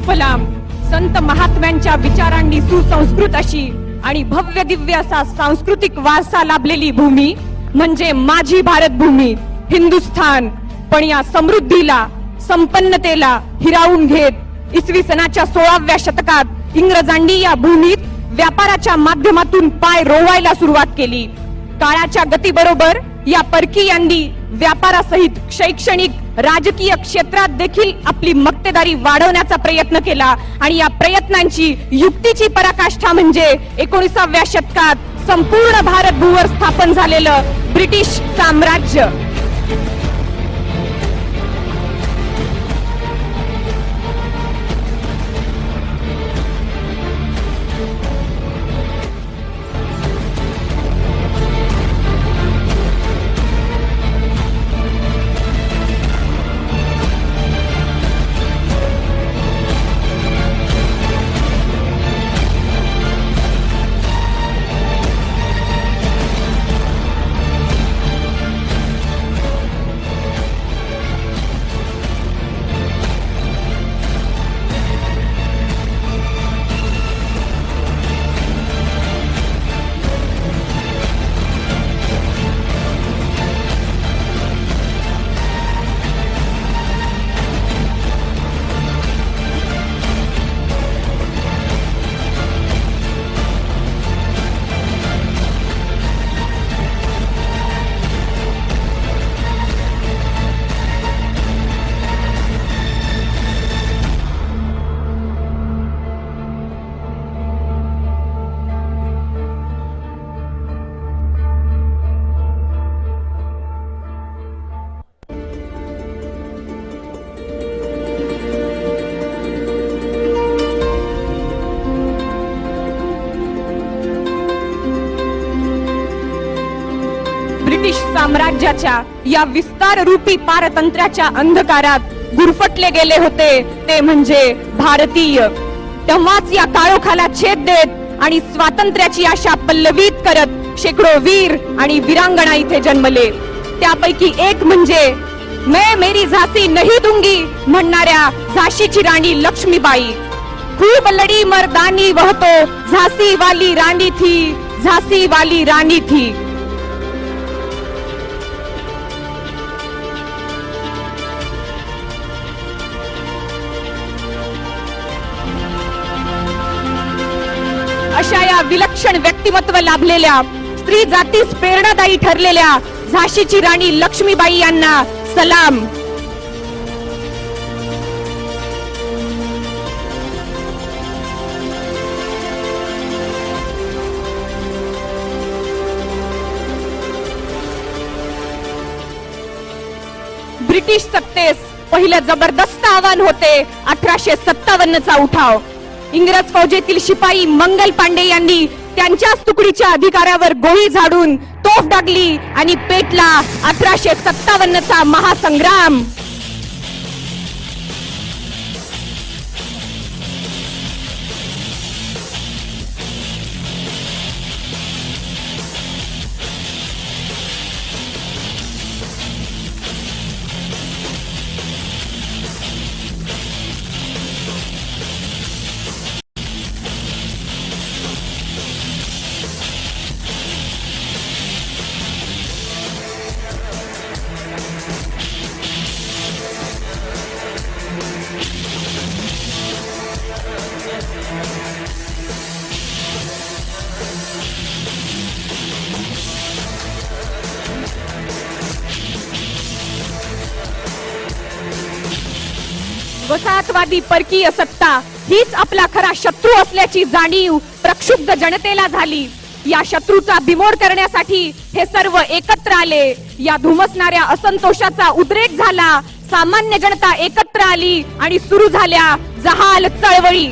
सुफलाम संत महात्म्यांच्या विचारांनी सुसंस्कृत अशी आणि भव्य दिव्य असा सांस्कृतिक वारसा लाभलेली भूमी म्हणजे माझी भारत भूमी हिंदुस्थान. पण या समृद्धीला संपन्नतेला हिरावून घेत इसवी सनाच्या 16व्या शतकात इंग्रजांनी या भूमीत व्यापाराच्या माध्यमातून पाय रोवायला सुरुवात केली. काळाच्या गतीबरोबर या परकीयांनी व्यापारासहित शैक्षणिक राजकीय क्षेत्रात देखील आपली मक्तेदारी वाढवण्याचा प्रयत्न केला आणि या प्रयत्नांची युक्तीची पराकाष्ठा म्हणजे 19व्या शतकात संपूर्ण भारत भूवर स्थापन झालेलं ब्रिटिश साम्राज्य. ब्रिटिश साम्राज्याच्या या विस्तार रूपी पारतंत्र्याच्या अंधकारात गुरफटले गेले होते ते म्हणजे भारतीय. तेव्हाच या काळोखाला छेद देत आणि स्वातंत्र्याची आशा पल्लवित करत शेकडो वीर आणि वीरांगणा इथे जन्मले. त्यापैकी एक म्हणजे मैं मेरी झांसी नहीं दूंगी म्हणणाऱ्या झाशीची राणी लक्ष्मीबाई. खूब लड़ी मर्दानी वह तो झांसी वाली रानी थी, झांसी वाली रानी थी. अशा या विलक्षण व्यक्तिमत्व लाभलेल्या स्त्री जातीस प्रेरणादायी ठरलेल्या झाशीची राणी लक्ष्मीबाई यांना सलाम. ब्रिटिश सत्तेस पहिलं जबरदस्त आव्हान होते 1857चा उठाव. इंग्रज फौजेतील शिपाई मंगल पांडे यांनी त्यांच्याच तुकडीच्या अधिकाऱ्यावर गोळी झाडून तोफ डागली आणि पेटला 1857चा महासंग्राम. वसाहतवादी परकीय सत्ता हीच आपला खरा शत्रू असल्याची जाणीव प्रक्षुब्ध जनतेला झाली. या शत्रूचा बिमोड करण्यासाठी हे सर्व एकत्र आले. या धुमसणाऱ्या असंतोषाचा उद्रेक झाला. सामान्य जनता एकत्र आली आणि सुरू झाल्या जहाल चळवळी.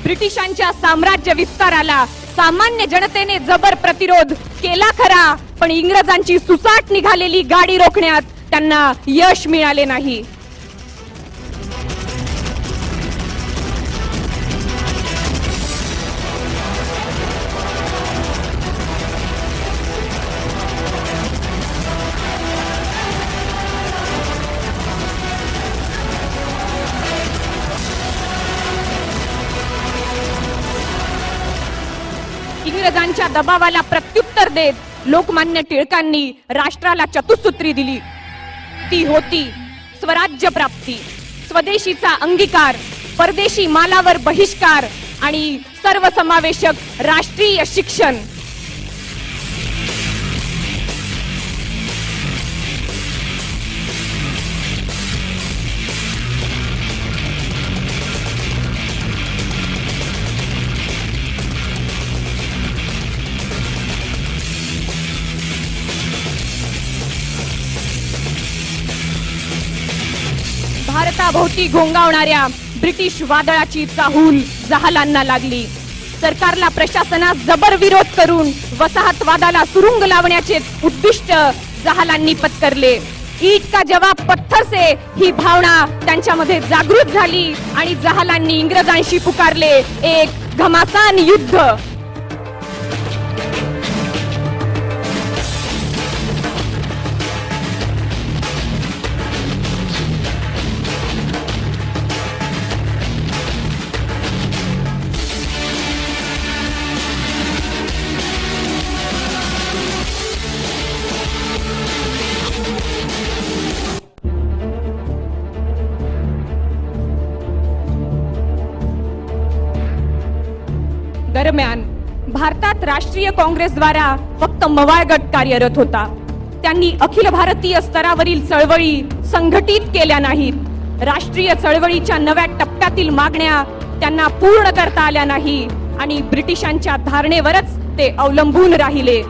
ब्रिटिशांच्या साम्राज्य विस्ताराला सामान्य जनतेने जबर प्रतिरोध केला खरा, पण इंग्रजांची सुसाट निघालेली गाडी रोखण्यात त्यांना यश मिळाले नाही. इंग्रजांच्या दबावाला प्रत्युत्तर देत लोकमान्य टिळकांनी राष्ट्राला चतुसूत्री दिली. ती होती स्वराज्य प्राप्ती, स्वदेशीचा अंगीकार, परदेशी मालावर बहिष्कार आणि सर्वसमावेशक राष्ट्रीय शिक्षण. भारताभोवती घोंगावणाऱ्या ब्रिटिश वादळाची चाहूल जहालांना लागली. सरकारला प्रशासनास जबर विरोध करून वसाहतवादाला सुरुंग लावण्याचे उद्दिष्ट जहालांनी पत्करले. ईट का जवाब पत्थर से ही भावना त्यांच्यामध्ये जागृत झाली आणि जहालांनी इंग्रजांशी पुकारले एक घमासान युद्ध. दरम्यान भारतात राष्ट्रीय काँग्रेसद्वारा फक्त मवाळ गट कार्यरत होता. त्यांनी अखिल भारतीय स्तरावरील चळवळी संघटित केल्या नाहीत. राष्ट्रीय चळवळीच्या नव्या टप्प्यातील मागण्या त्यांना पूर्ण करता आल्या नाही आणि ब्रिटिशांच्या धारणेवरच ते अवलंबून राहिले.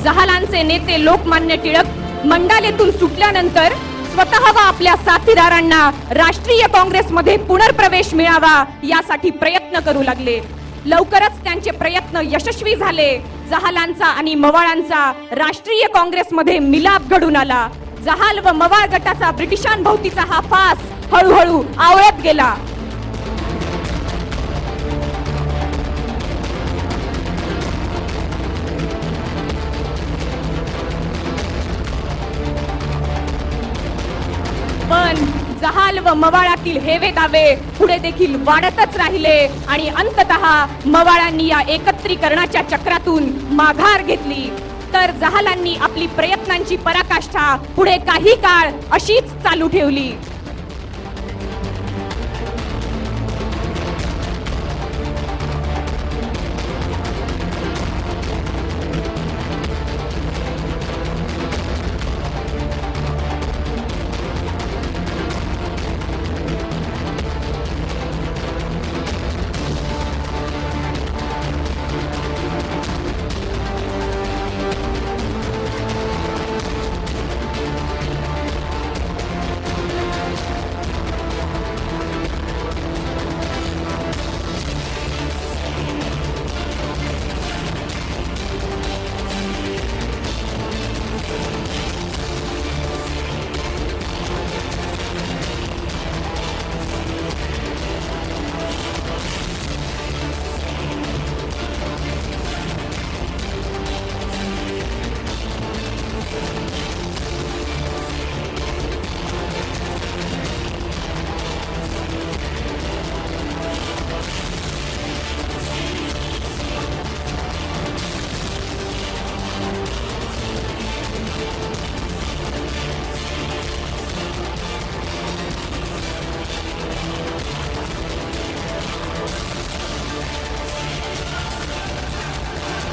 जहालांचे नेते लोकमान्य टिळक मंडालेतून सुटल्यानंतर स्वतः व आपल्या साथीदारांना राष्ट्रीय काँग्रेसमध्ये पुनर्प्रवेश मिळावा यासाठी प्रयत्न करू लागले. लवकरच त्यांचे प्रयत्न यशस्वी झाले. जहालांचा आणि मवाळांचा राष्ट्रीय काँग्रेसमध्ये मिलाप घडून आला. जहाल व मवाळ गटाचा ब्रिटिशांभोवतीचा हा फास हळूहळू आवळत गेला. पण जहाल व मवाळातील हेवे दावे पुढे देखील वाढतच राहिले आणि अंततः मवाळांनी या एकत्रीकरणाच्या चक्रातून माघार घेतली. तर जहालांनी आपली प्रयत्नांची पराकाष्ठा पुढे काही काळ अशीच चालू ठेवली.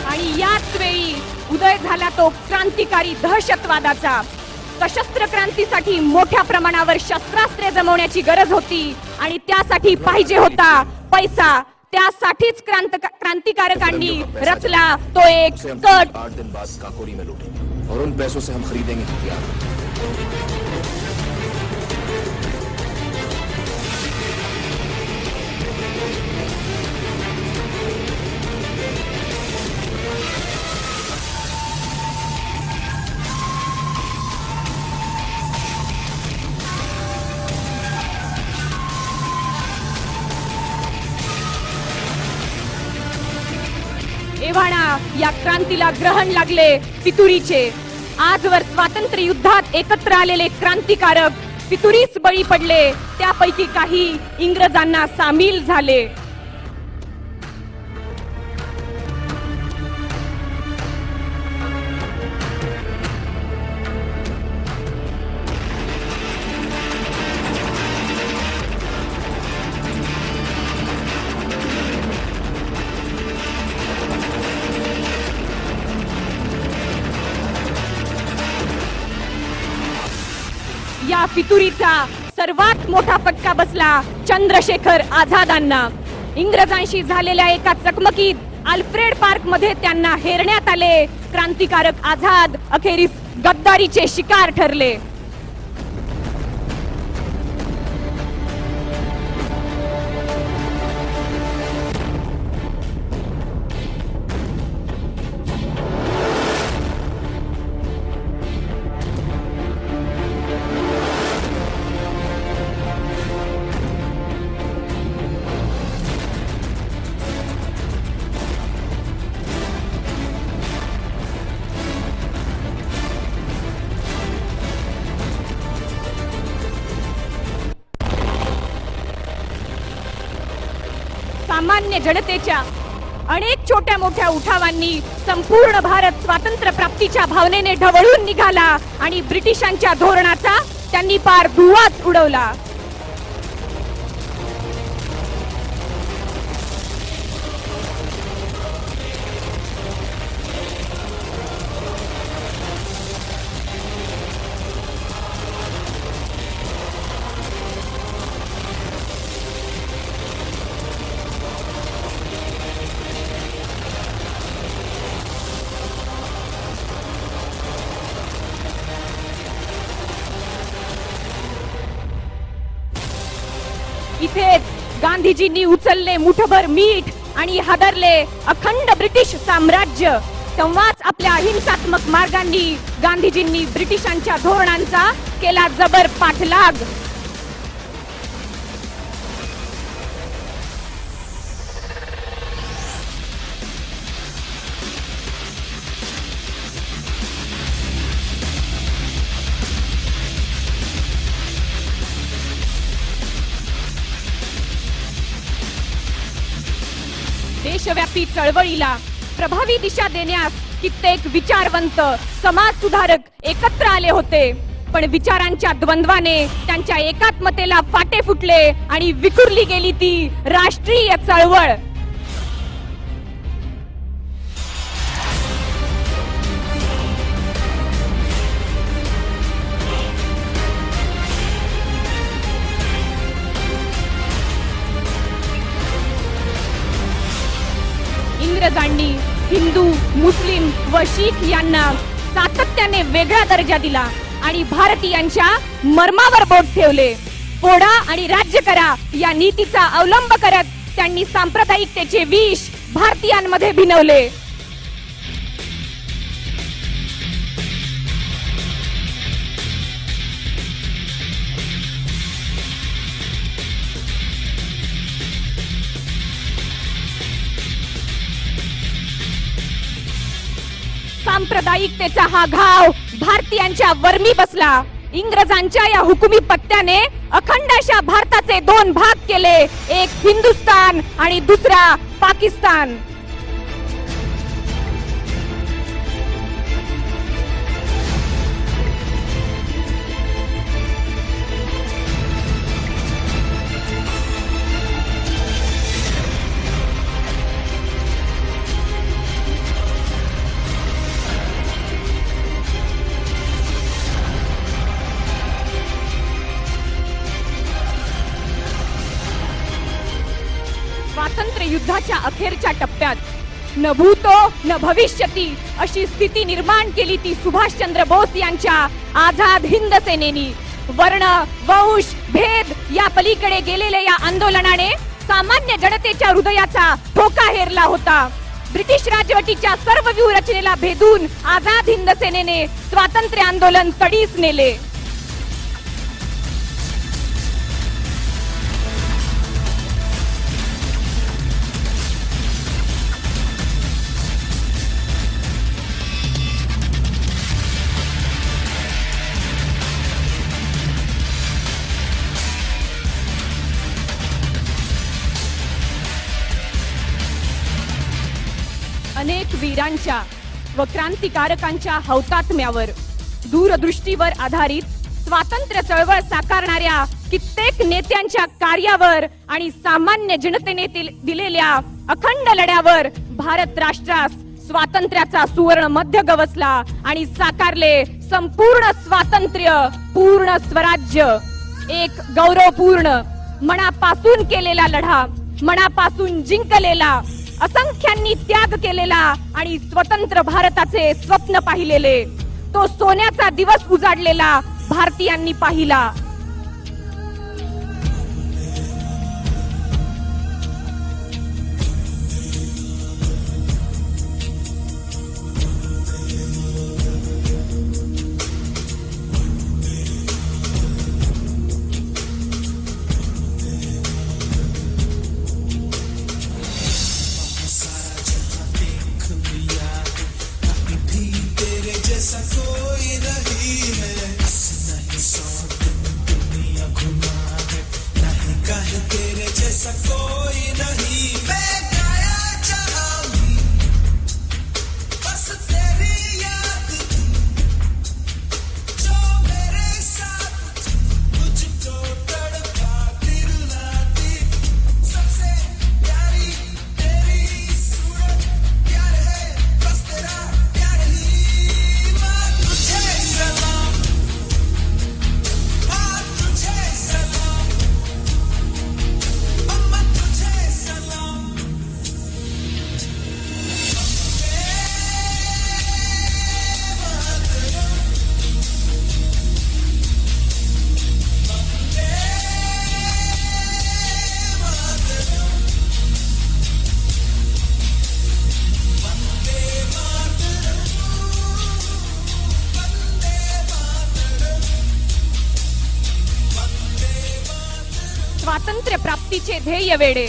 आणि याच वेळी उदय झाला तो क्रांतिकारी दहशतवादाचा. सशस्त्र क्रांतीसाठी मोठ्या प्रमाणावर शस्त्रास्त्रे जमवण्याची गरज होती आणि त्यासाठी पाहिजे होता पैसा. त्यासाठीच क्रांतिकारकांनी रचला तो एक कट. 8 दिन बाद काकोरी में लूटेंगे और उन पैसों से हम खरीदेंगे हथियार. एव्हाना या क्रांतीला ग्रहण लागले फितुरीचे. आजवर स्वातंत्र्य युद्धात एकत्र आलेले क्रांतिकारक फितुरीच बळी पडले. त्यापैकी काही इंग्रजांना सामील झाले. या फितुरीचा सर्वात मोठा फटका बसला चंद्रशेखर आझादांना. इंग्रजांशी झालेल्या एका चकमकीत अल्फ्रेड पार्क मध्ये त्यांना हेरण्यात आले. क्रांतिकारक आझाद अखेरीस गद्दारीचे शिकार ठरले. सामान्य जनतेच्या अनेक छोट्या मोठ्या उठावांनी संपूर्ण भारत स्वातंत्र्य प्राप्तीच्या भावनेने ढवळून निघाला आणि ब्रिटिशांच्या धोरणाचा त्यांनी पार धुव्वाच उडवला. इथेच गांधीजींनी उचलले मुठभर मीठ आणि हादरले अखंड ब्रिटिश साम्राज्य. तेव्हाच आपल्या अहिंसात्मक मार्गांनी गांधीजींनी ब्रिटिशांच्या धोरणांचा केला जबर पाठलाग. देशव्यापी चळवळीला प्रभावी दिशा देण्यास कित्येक विचारवंत समाज सुधारक एकत्र आले होते. पण विचारांच्या द्वंद्वाने त्यांच्या एकात्मतेला फाटे फुटले आणि विखुरली गेली ती राष्ट्रीय चळवळ. इंग्रजांनी हिंदू, मुस्लिम व शीख यांना सातत्याने वेगळा दर्जा दिला आणि भारतीयांच्या मर्मावर बोट ठेवले. फोडा आणि राज्य करा या नीतीचा अवलंब करत त्यांनी सांप्रदायिकतेचे विष भारतीयांमध्ये भिनवले. सांप्रदायिकतेचा हा घाव भारतीयांच्या वर्मी बसला. इंग्रजांच्या या हुकुमी पत्त्याने अखंड अशा भारताचे दोन भाग केले, एक हिंदुस्तान आणि दुसरा पाकिस्तान. स्वातंत्र्य युद्धाच्या अखेरच्या टप्प्यात न भूतो न भविष्यती अशी स्थिती निर्माण केली ती सुभाषचंद्र बोस यांच्या आझाद हिंद सेनेनी. वर्ण वंश भेद या पलीकडे गेलेल्या या आंदोलनाने सामान्य जनतेच्या हृदयाचा ठोका हेरला होता. ब्रिटिश राजवटीच्या सर्व व्यूहरचनेला भेदून आझाद हिंद सेनेने स्वातंत्र्य आंदोलन तडीस नेले. अनेक वीरांच्या व क्रांतिकारकांच्या हौतात्म्यावर दूरदृष्टीवर आधारित स्वातंत्र्य चळवळ साकारणाऱ्या कित्येक नेत्यांच्या कार्यावर आणि सामान्य जनतेने दिलेल्या अखंड लढ्यावर भारत राष्ट्रास स्वातंत्र्याचा सुवर्ण मध्य गवसला आणि साकारले संपूर्ण स्वातंत्र्य पूर्ण स्वराज्य. एक गौरवपूर्ण मनापासून केलेला लढा, मनापासून जिंकलेला, असंख्यांनी त्याग केलेला आणि स्वतंत्र भारताचे स्वप्न पाहिलेले, तो सोन्याचा दिवस उजाडलेला भारतीयांनी पाहिला. स्वातंत्र्य प्राप्तीचे ध्येय वेडे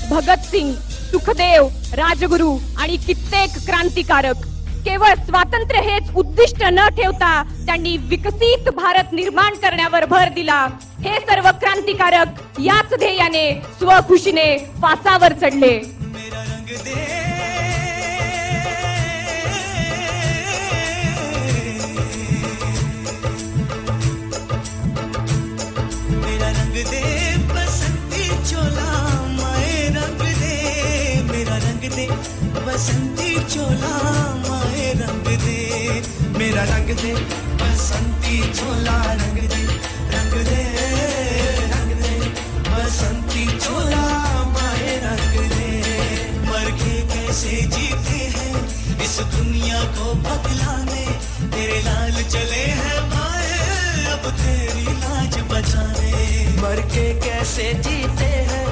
भगतसिंग, सुखदेव, राजगुरू आणि कित्येक क्रांतिकारक केवळ स्वातंत्र्य हेच उद्दिष्ट न ठेवता त्यांनी विकसित भारत निर्माण करण्यावर भर दिला. हे सर्व क्रांतिकारक याच ध्येयाने स्वखुशीने फासावर चढले. बसंती चोला माए रंग दे, मेरा रंग दे बसंती चोला रंग दे, रंग दे रंग दे बसंती चोला माए रंग दे. मर के कैसे जीते हैं इस दुनिया को बदलाने, तेरे लाल चले हैं माए अब तेरी लाज बचाने. मर के कैसे जीते हैं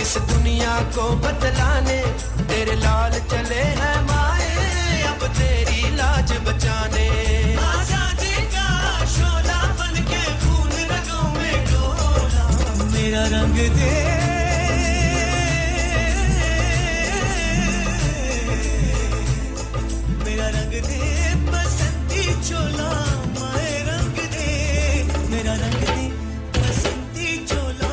इस दुनिया को बदलाने, तेरे लाल चले हैं माए अब तेरी लाज बचाने. आजादी का शोला बन के खून रगों में डोला, मेरा रंग दे मेरा रंग दे बसंती चोला माए रंग दे, मेरा रंग दे बसंती चोला.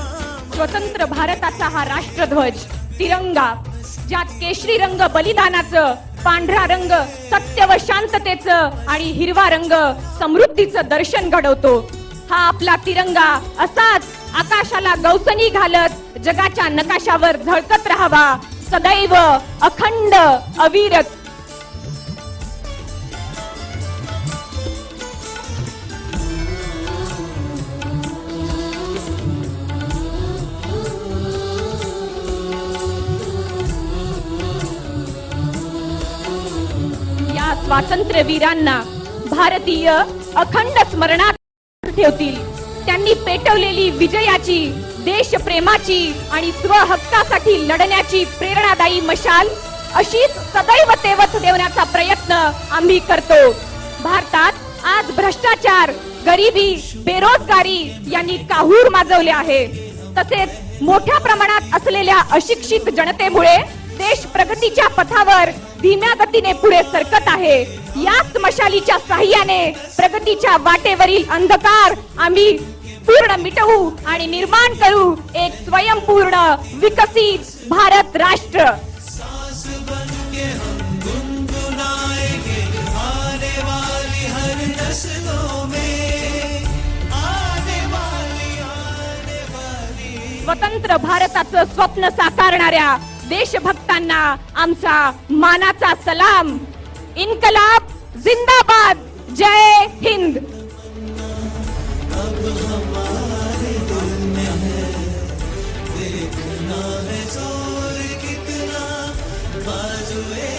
स्वतंत्र भारताचा हा राष्ट्रध्वज तिरंगा, ज्यात केशरी रंग बलिदानाचं, पांढरा रंग सत्य व शांततेचं आणि हिरवा रंग समृद्धीचं दर्शन घडवतो. हा आपला तिरंगा असाच आकाशाला गवसणी घालत जगाच्या नकाशावर झळकत राहावा, सदैव अखंड अविरत. स्वातंत्र्यवीरांना भारतीय अखंड स्मरणात ठेवतील. त्यांनी पेटवलेली विजयाची, देशप्रेमाची आणि स्वहक्कासाठी लढण्याची प्रेरणादायी मशाल अशीच सदैव तेवत देवण्याचा प्रयत्न आम्ही करतो. भारतात आज भ्रष्टाचार, गरिबी, बेरोजगारी यांनी काहूर माजवले आहे. तसेच मोठ्या प्रमाणात असलेल्या अशिक्षित जनतेमुळे देश प्रगतीच्या पथावर धीम्या गतीने पुढे सरकत आहे. याच मशालीच्या साह्याने प्रगतीच्या वाटेवरील अंधकार आम्ही पूर्ण मिटवू आणि निर्माण करू एक स्वयंपूर्ण विकसित भारत राष्ट्र. सांस बन के हम गुनगुनाएंगे आने वाली हर नस्लों में, आने वाली स्वतंत्र भारताचं स्वप्न साकारणाऱ्या देशभक्तांना आमचा मानाचा सलाम. इन्कलाब जिंदाबाद. जय हिंद. अब हमारे दिल में है, देखना है जोर कितना बाजुए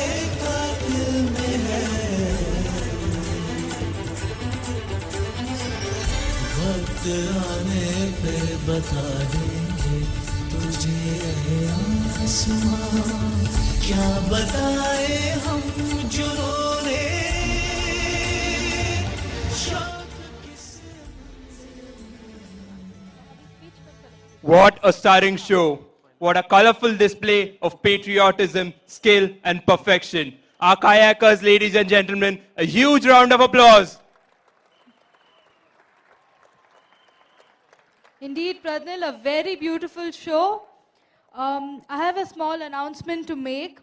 कातिल में है. वक्त आने पे बता देंगे तुझे आसमां, क्या बताए हम जुनूने What a stirring show. What a colorful display of patriotism, skill, and perfection. Our kayakers, ladies and gentlemen, a huge round of applause. Indeed, Pradnil, a very beautiful show. I have a small announcement to make.